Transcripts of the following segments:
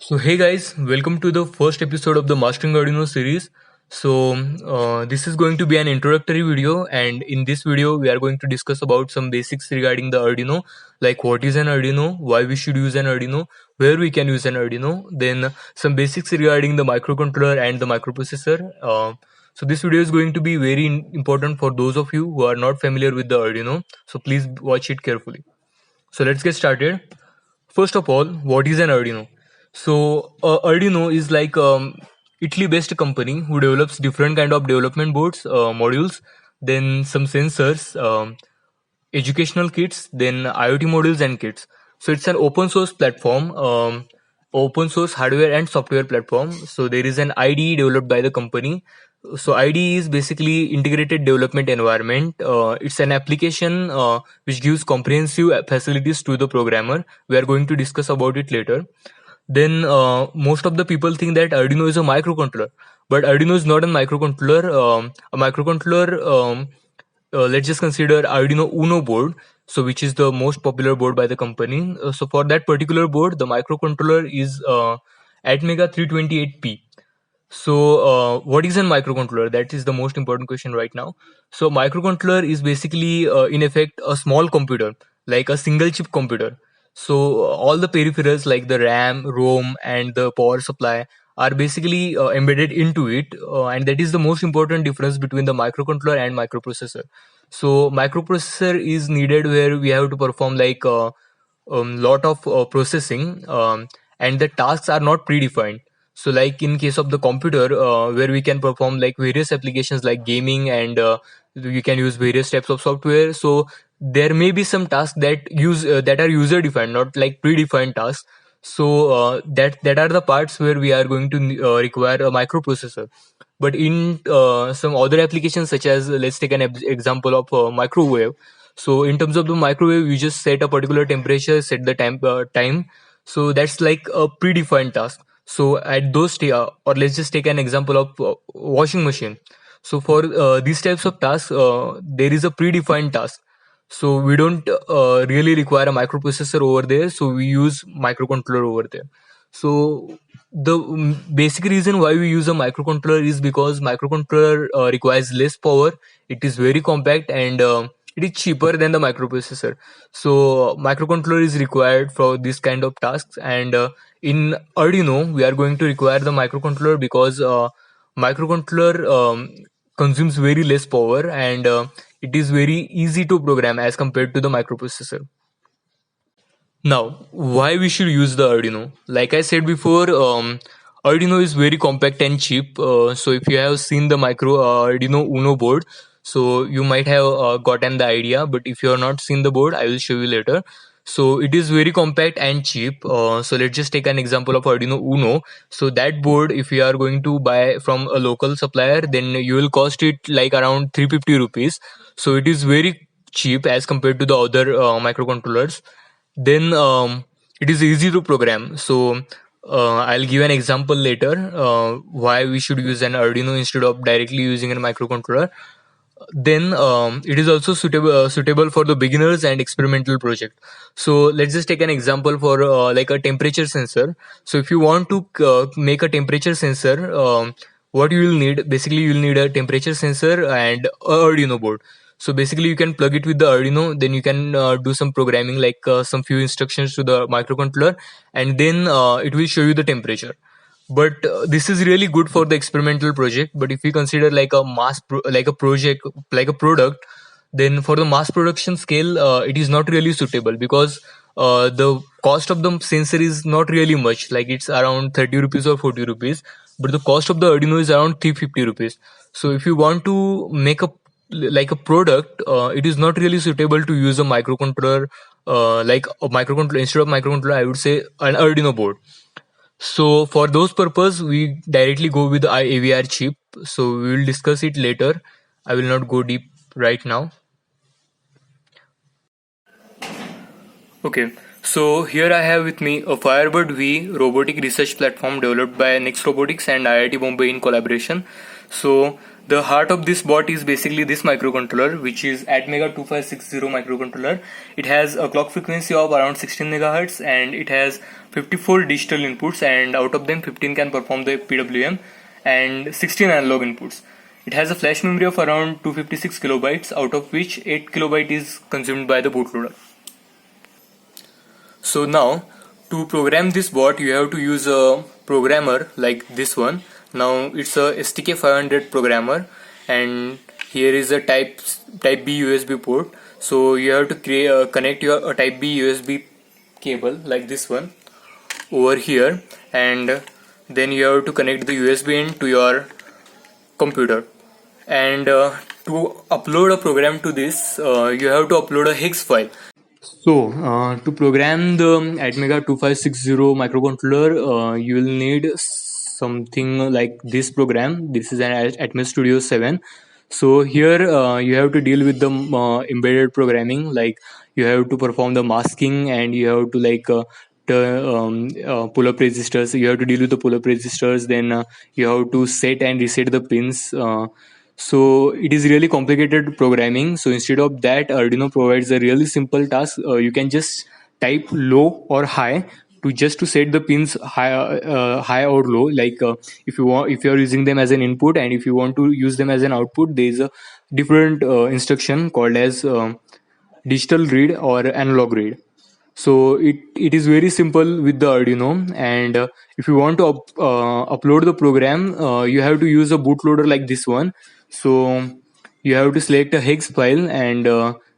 So hey guys, welcome to the first episode of the Mastering Arduino series. So this is going to be an introductory video, and in this video we are going to discuss about some basics regarding the Arduino, like what is an Arduino, why we should use an Arduino, where we can use an Arduino, then some basics regarding the microcontroller and the microprocessor. So this video is going to be very important for those of you who are not familiar with the Arduino. So please watch it carefully. So let's get started. First of all, what is an Arduino? So Arduino is like Italy-based company who develops different kind of development boards, modules, then some sensors, educational kits, then IoT modules and kits. So it's an open source platform, open source hardware and software platform. So there is an IDE developed by the company. So IDE is basically integrated development environment. It's an application which gives comprehensive facilities to the programmer. We are going to discuss about it later. Then most of the people think that Arduino is a microcontroller, but Arduino is not a microcontroller. Let's just consider Arduino Uno board, so which is the most popular board by the company. So for that particular board, the microcontroller is Atmega 328P. So, what is a microcontroller? That is the most important question right now. So, microcontroller is basically, in effect, a small computer, like a single chip computer. So, all the peripherals like the RAM, ROM, and the power supply are basically embedded into it, and that is the most important difference between the microcontroller and microprocessor. So, microprocessor is needed where we have to perform like lot of processing, and the tasks are not predefined. So like in case of the computer, where we can perform like various applications like gaming, and you can use various types of software. So there may be some tasks that are user defined, not like predefined tasks. So that are the parts where we are going to require a microprocessor. But in some other applications, such as let's take an example of microwave. So in terms of the microwave, you just set a particular temperature, set the time. So that's like a predefined task. So at or let's just take an example of washing machine. So for these types of tasks, there is a predefined task. So we don't really require a microprocessor over there. So we use microcontroller over there. So the basic reason why we use a microcontroller is because microcontroller requires less power. It is very compact, and it is cheaper than the microprocessor. So microcontroller is required for this kind of tasks, and in Arduino we are going to require the microcontroller because microcontroller consumes very less power, and it is very easy to program as compared to the microprocessor. Now, why we should use the Arduino? Like I said before, Arduino is very compact and cheap. So if you have seen the micro Arduino Uno board, so you might have gotten the idea. But if you have not seen the board, I will show you later. So it is very compact and cheap. So let's just take an example of Arduino Uno. So that board, if you are going to buy from a local supplier, then you will cost it like around 350 rupees. So it is very cheap as compared to the other microcontrollers. Then it is easy to program. So I'll give an example later why we should use an Arduino instead of directly using a microcontroller. Then it is also suitable for the beginners and experimental project. So let's just take an example for like a temperature sensor. So if you want to make a temperature sensor, what you will need, basically you will need a temperature sensor and a Arduino board. So basically you can plug it with the Arduino, then you can do some programming like some few instructions to the microcontroller, and then it will show you the temperature. But this is really good for the experimental project. But if we consider like a like a project, like a product, then for the mass production scale, it is not really suitable because the cost of the sensor is not really much, like it's around 30 rupees or 40 rupees, but the cost of the Arduino is around 350 rupees. So if you want to make a like a product, it is not really suitable to use a microcontroller, like a microcontroller. Instead of microcontroller, I would say an Arduino board. So for those purpose, we directly go with the AVR chip. So we will discuss it later. I will not go deep right now. Okay, so here I have with me a Firebird V robotic research platform developed by Next Robotics and IIT Bombay in collaboration. So The heart of this board is basically this microcontroller, which is Atmega 2560 microcontroller. It has a clock frequency of around 16 megahertz and it has 54 digital inputs, and out of them 15 can perform the PWM and 16 analog inputs. It has a flash memory of around 256 kilobytes, out of which 8 kilobyte is consumed by the bootloader. So now, to program this bot, you have to use a programmer like this one. Now it's a STK500 programmer, and here is a type B USB port. So you have to connect your type B USB cable like this one over here, and then you have to connect the USB in to your computer. And to upload a program to this, you have to upload a hex file. So, to program the Atmega 2560 microcontroller, you will need something like this program. This is an Atmos Studio 7. So here you have to deal with the embedded programming, like you have to perform the masking, and you have to pull up resistors. You have to deal with the pull up resistors. Then you have to set and reset the pins. So it is really complicated programming. So instead of that, Arduino provides a really simple task. You can just type low or high to set the pins high or low. Like if you are using them as an input, and if you want to use them as an output, there is a different instruction called as digital read or analog read. So it is very simple with the Arduino. And if you want to upload the program, you have to use a bootloader like this one. So you have to select a hex file, and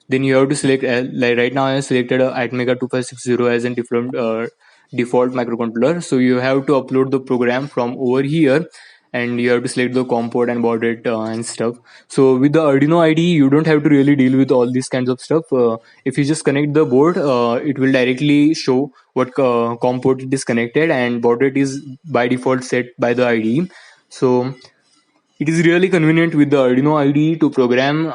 then you have to select like right now I have selected a Atmega 2560 as a different default microcontroller. So you have to upload the program from over here, and you have to select the COM port and baud rate and stuff. So with the Arduino IDE, you don't have to really deal with all these kinds of stuff. If you just connect the board, it will directly show what COM port it is connected, and baud rate is by default set by the IDE. So it is really convenient with the Arduino IDE to program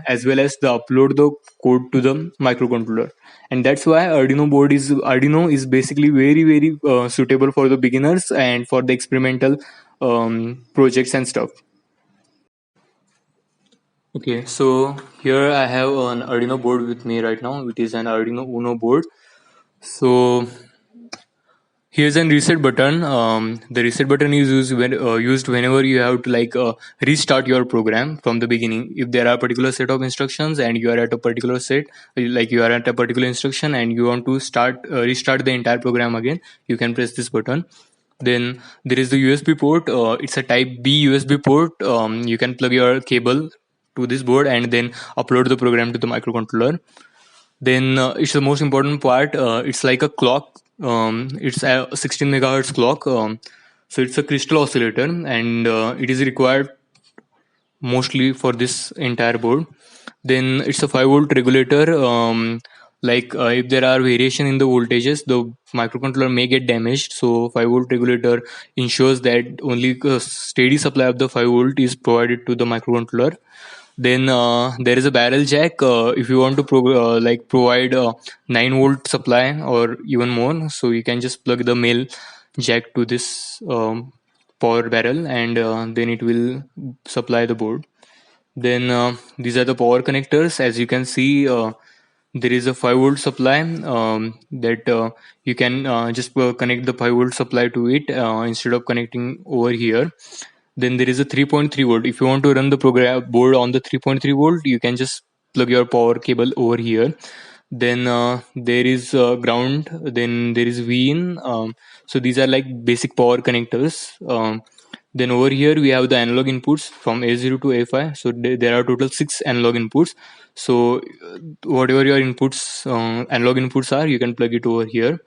as well as the upload the code to the microcontroller. And that's why Arduino is basically very suitable for the beginners and for the experimental projects and stuff. Okay, so here I have an Arduino board with me right now. It is an Arduino Uno board. So here's an reset button. The reset button is used whenever you have to restart your program from the beginning. If there are a particular set of instructions and you are at a particular set, like you are at a particular instruction and you want to restart the entire program again, you can press this button. Then there is the USB port. It's a type B USB port. You can plug your cable to this board and then upload the program to the microcontroller. Then it's the most important part. It's like a clock. It's a 16 megahertz clock. So it's a crystal oscillator, and it is required mostly for this entire board. Then it's a 5-volt regulator. If there are variation in the voltages, the microcontroller may get damaged. So 5-volt regulator ensures that only a steady supply of the 5-volt is provided to the microcontroller. Then there is a barrel jack. If you want to provide a 9-volt supply or even more, so you can just plug the male jack to this power barrel, and then it will supply the board. Then these are the power connectors. As you can see, there is a 5-volt supply that you can just connect the 5-volt supply to it instead of connecting over here. Then there is a 3.3 volt. If you want to run the program board on the 3.3 volt, you can just plug your power cable over here. Then there is ground. Then there is VIN. So these are like basic power connectors. Then over here we have the analog inputs from A0 to A5. So there are total 6 analog inputs. So whatever your inputs, analog inputs are, you can plug it over here.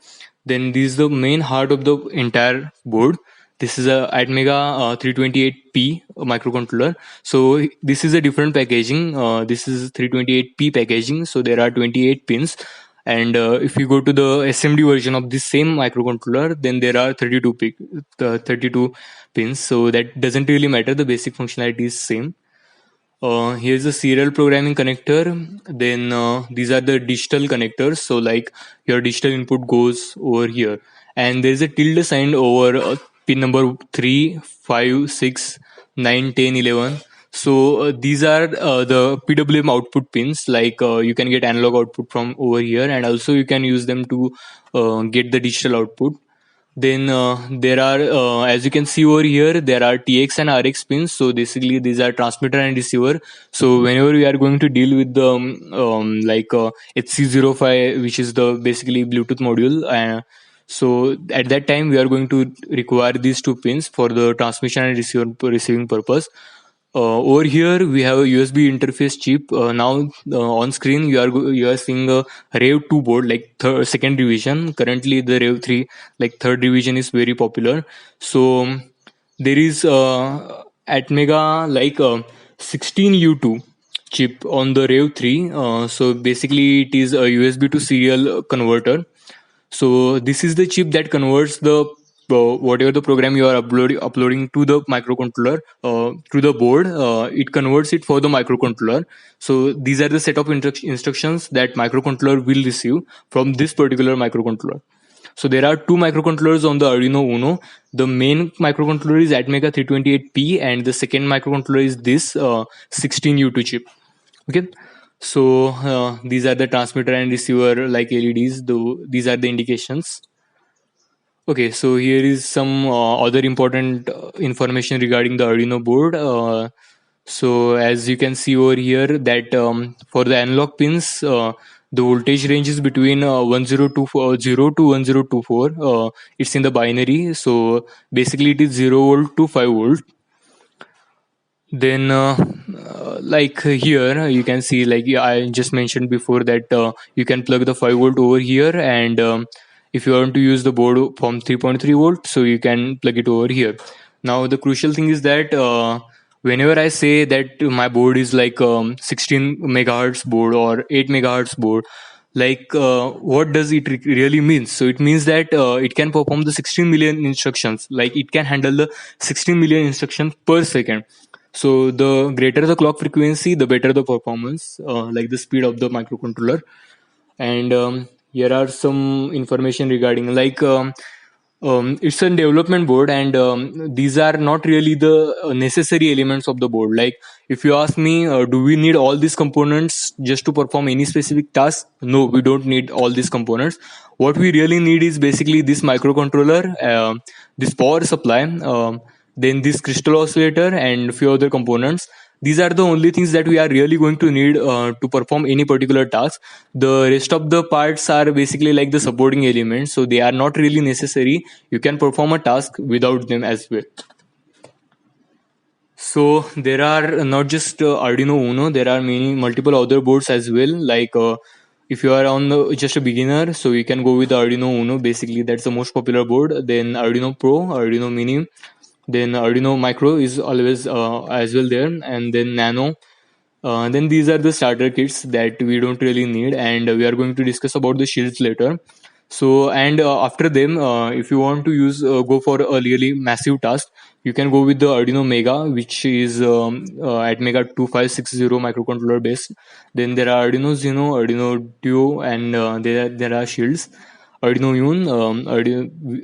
Then this is the main heart of the entire board. This is a Atmega 328P microcontroller. So this is a different packaging. This is 328P packaging. So there are 28 pins. And if you go to the SMD version of this same microcontroller, then there are 32 pins. So that doesn't really matter. The basic functionality is same. Here's the serial programming connector. Then these are the digital connectors. So like your digital input goes over here, and there's a tilde sign over pin number 3, 5, 6, 9, 10, 11. So these are the PWM output pins. Like you can get analog output from over here, and also you can use them to get the digital output. Then there are, as you can see over here, there are TX and RX pins. So basically, these are transmitter and receiver. So whenever we are going to deal with the HC05, which is the basically Bluetooth module, so at that time we are going to require these two pins for the transmission and receiving purpose. Over here we have a USB interface chip. Now on screen you are seeing a Rave 2 board, like second revision. Currently the Rave 3, like third revision, is very popular. So there is Atmega like 16U2 chip on the Rave 3. So basically it is a USB to serial converter. So this is the chip that converts the whatever the program you are uploading to the microcontroller to the board. It converts it for the microcontroller. So these are the set of instructions that microcontroller will receive from this particular microcontroller. So there are two microcontrollers on the Arduino Uno. The main microcontroller is Atmega 328P, and the second microcontroller is this 16U2 chip. Okay. So these are the transmitter and receiver like LEDs. Though these are the indications. Okay, so here is some other important information regarding the Arduino board. So as you can see over here, that for the analog pins, the voltage range is between 1024 0 to 1024. It's in the binary. So basically, it is 0 volt to 5 volt. Then like here you can see, like I just mentioned before, that you can plug the 5 volt over here, and if you want to use the board from 3.3 volt, so you can plug it over here. Now the crucial thing is that whenever I say that my board is like 16 megahertz board or 8 megahertz board, like what does it really mean? So it means that it can perform the 16 million instructions, like it can handle the 16 million instructions per second. So the greater the clock frequency, the better the performance, like the speed of the microcontroller. And here are some information regarding, like it's a development board, and these are not really the necessary elements of the board. Like if you ask me, do we need all these components just to perform any specific task? No, we don't need all these components. What we really need is basically this microcontroller, this power supply, then this crystal oscillator, and a few other components. These are the only things that we are really going to need to perform any particular task. The rest of the parts are basically like the supporting elements, so they are not really necessary. You can perform a task without them as well. So there are not just Arduino Uno, there are many multiple other boards as well. Like if you are on just a beginner, so you can go with the Arduino Uno. Basically, that's the most popular board. Then Arduino Pro, Arduino Mini, then Arduino Micro is always as well there, and then Nano. Then these are the starter kits that we don't really need, and we are going to discuss about the shields later. So, and after them, if you want to use go for a really massive task, you can go with the Arduino Mega, which is Atmega 2560 microcontroller based. Then there are Arduino Zeno, Arduino Duo, and there are shields. Arduino Uno,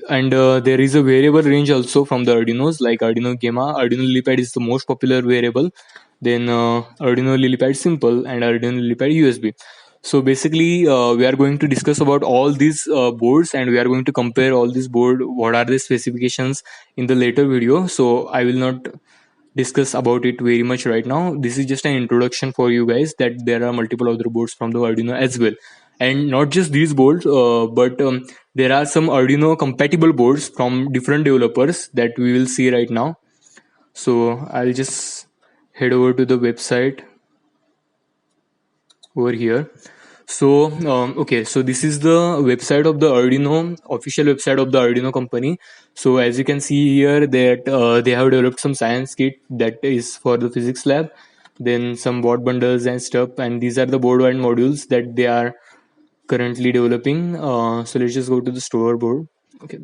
and there is a variable range also from the Arduinos, like Arduino Gamma. Arduino LilyPad is the most popular variable. Then Arduino LilyPad Simple and Arduino LilyPad USB. So basically, we are going to discuss about all these boards, and we are going to compare all these board. What are the specifications in the later video? So I will not discuss about it very much right now. This is just an introduction for you guys that there are multiple other boards from the Arduino as well, and not just these boards, but there are some Arduino compatible boards from different developers that we will see right now. So I'll just head over to the website over here. So okay, so this is the website of the Arduino, official website of the Arduino company. So as you can see here, that they have developed some science kit that is for the physics lab, then some board bundles and stuff, and these are the board and modules that they are currently developing. So let's just go to the store board. Okay.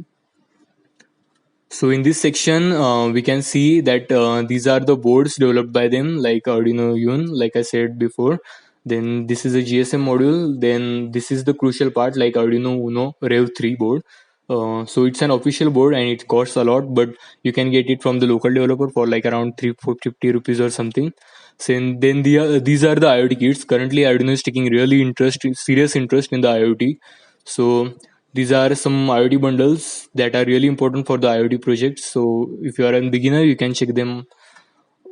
So in this section, we can see that these are the boards developed by them, like Arduino Uno, like I said before. Then this is a GSM module. Then this is the crucial part, like Arduino Uno Rev 3 board. So it's an official board and it costs a lot, but you can get it from the local developer for like around 350 rupees or something. So then these are the IoT kits. Currently, Arduino is taking really serious interest in the IoT. So these are some IoT bundles that are really important for the IoT projects. So if you are a beginner, you can check them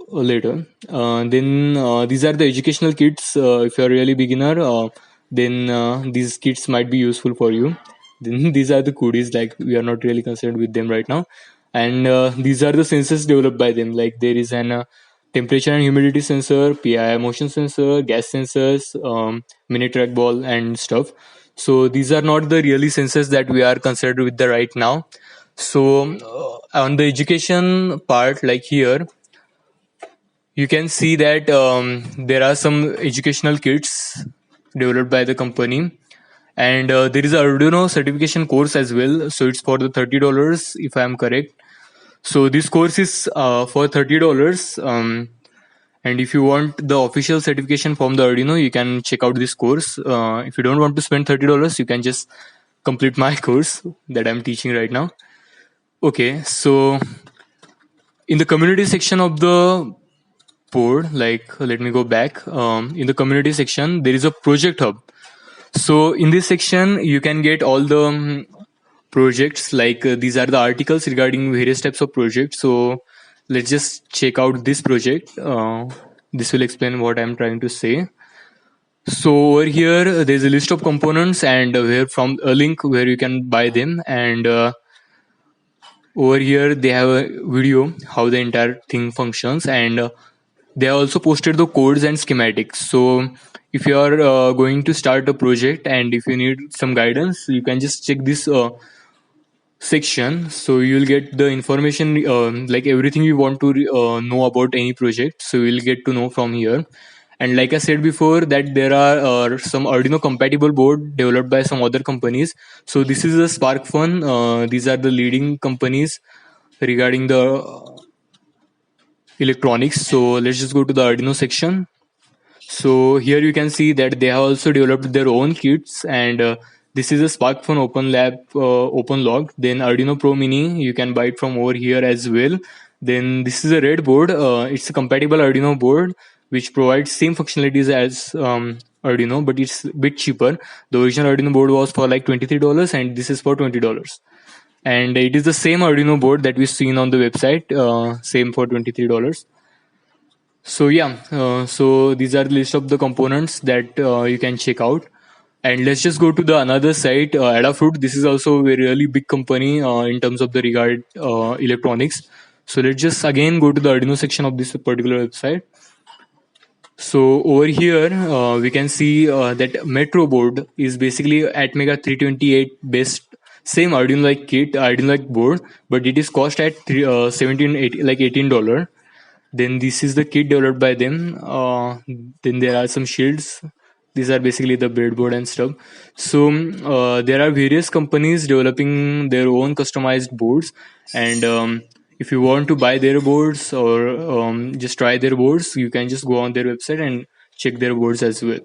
later. Then these are the educational kits. If you are really beginner, then these kits might be useful for you. Then these are the goodies. Like we are not really concerned with them right now. And these are the sensors developed by them. Like there is an temperature and humidity sensor, PII motion sensor, gas sensors, mini trackball, and stuff. So these are not the really sensors that we are concerned with the right now. So on the education part, like here, you can see that there are some educational kits developed by the company, and there is a Arduino certification course as well. So it's for the $30, if I am correct. So this course is for $30. And if you want the official certification from the Arduino, you can check out this course. If you don't want to spend $30, you can just complete my course that I'm teaching right now. Okay, so in the community section of the board, like let me go back. In the community section, there is a project hub. So in this section, you can get all the projects. Like these are the articles regarding various types of projects. So let's just check out this project. This will explain what I'm trying to say. So over here, there's a list of components and where from a link where you can buy them. And over here, they have a video how the entire thing functions, and they have also posted the codes and schematics. So if you are going to start a project and if you need some guidance, you can just check this section. So you'll get the information, like everything you want to know about any project, so you'll get to know from here. And like I said before, that there are some Arduino compatible board developed by some other companies. So this is a SparkFun. These are the leading companies regarding the electronics. So let's just go to the Arduino section. So here you can see that they have also developed their own kits, and this is a SparkFun Open Lab Open Log. Then Arduino Pro Mini, you can buy it from over here as well. Then this is a red board. It's a compatible Arduino board which provides same functionalities as Arduino, but it's a bit cheaper. The original Arduino board was for like $23, and this is for $20. And it is the same Arduino board that we've seen on the website, same for $23. So yeah, so these are the list of the components that you can check out. And let's just go to the another site, Adafruit. This is also a really big company in terms of the regard electronics. So let's just again go to the Arduino section of this particular website. So over here, we can see that Metro board is basically Atmega 328 based, same Arduino like kit, Arduino like board, but it is cost at $18. Then this is the kit developed by them. Then there are some shields. These are basically the breadboard and stuff. So there are various companies developing their own customized boards, and if you want to buy their boards or just try their boards, you can just go on their website and check their boards as well.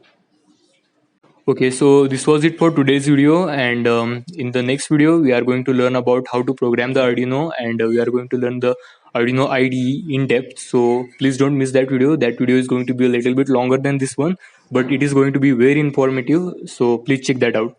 Okay, so this was it for today's video, and in the next video we are going to learn about how to program the Arduino, and we are going to learn the Arduino IDE in depth. So please don't miss that video. That video is going to be a little bit longer than this one, but it is going to be very informative, so please check that out.